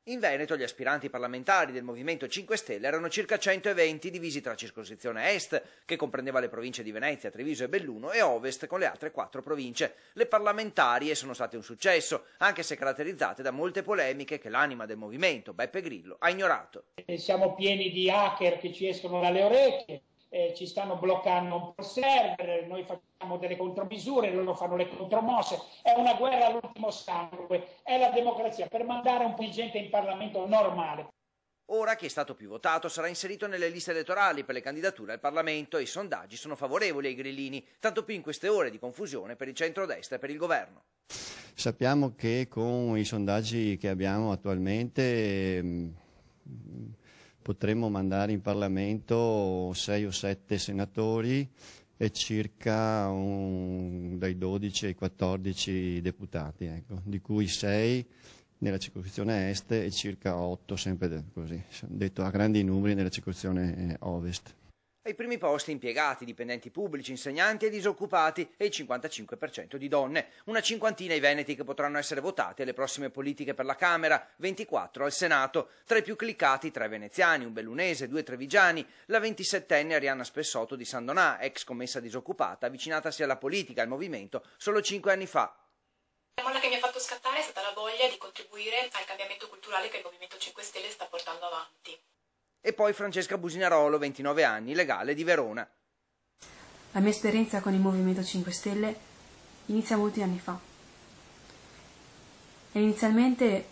In Veneto gli aspiranti parlamentari del Movimento 5 Stelle erano circa 120, divisi tra circoscrizione Est, che comprendeva le province di Venezia, Treviso e Belluno, e Ovest con le altre 4 province. Le parlamentarie sono state un successo, anche se caratterizzate da molte polemiche che l'anima del movimento, Beppe Grillo, ha ignorato. Siamo pieni di hacker che ci escono dalle orecchie. Ci stanno bloccando un po' il server, noi facciamo delle contromisure, loro fanno le contromosse, è una guerra all'ultimo sangue, è la democrazia per mandare un po' di gente in Parlamento normale. Ora chi è stato più votato sarà inserito nelle liste elettorali per le candidature al Parlamento e i sondaggi sono favorevoli ai grillini, tanto più in queste ore di confusione per il centrodestra e per il governo. Sappiamo che con i sondaggi che abbiamo attualmente potremmo mandare in Parlamento 6 o 7 senatori e circa dai 12 ai 14 deputati, ecco, di cui 6 nella circoscrizione Est e circa 8, sempre così, detto a grandi numeri, nella circoscrizione Ovest. Ai primi posti impiegati, dipendenti pubblici, insegnanti e disoccupati e il 55% di donne. Una cinquantina i veneti che potranno essere votati alle prossime politiche per la Camera, 24 al Senato. Tra i più cliccati 3 veneziani, un bellunese, 2 trevigiani, la 27enne Arianna Spessotto di San Donà, ex commessa disoccupata, avvicinatasi alla politica e al movimento solo 5 anni fa. La molla che mi ha fatto scattare è stata la voglia di contribuire al cambiamento culturale che il Movimento 5 Stelle sta portando avanti. E poi Francesca Businarolo, 29 anni, legale di Verona. La mia esperienza con il Movimento 5 Stelle inizia molti anni fa. E inizialmente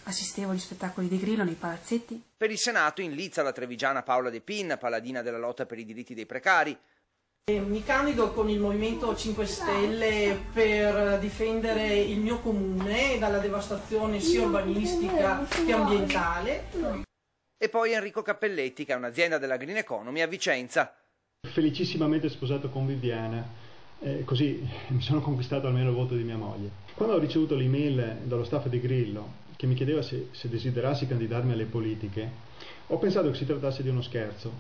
assistevo agli spettacoli di Grillo nei palazzetti. Per il Senato in lizza la trevigiana Paola De Pin, paladina della lotta per i diritti dei precari. Mi candido con il Movimento 5 Stelle per difendere il mio comune dalla devastazione sia urbanistica che ambientale. E poi Enrico Cappelletti, che è un'azienda della Green Economy a Vicenza. Felicissimamente sposato con Viviana, così mi sono conquistato almeno il voto di mia moglie. Quando ho ricevuto l'email dallo staff di Grillo che mi chiedeva se desiderassi candidarmi alle politiche, ho pensato che si trattasse di uno scherzo.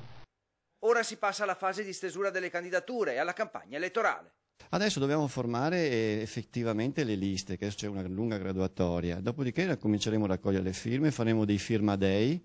Ora si passa alla fase di stesura delle candidature e alla campagna elettorale. Adesso dobbiamo formare effettivamente le liste, che c'è una lunga graduatoria, dopodiché cominceremo a raccogliere le firme, faremo dei firma day.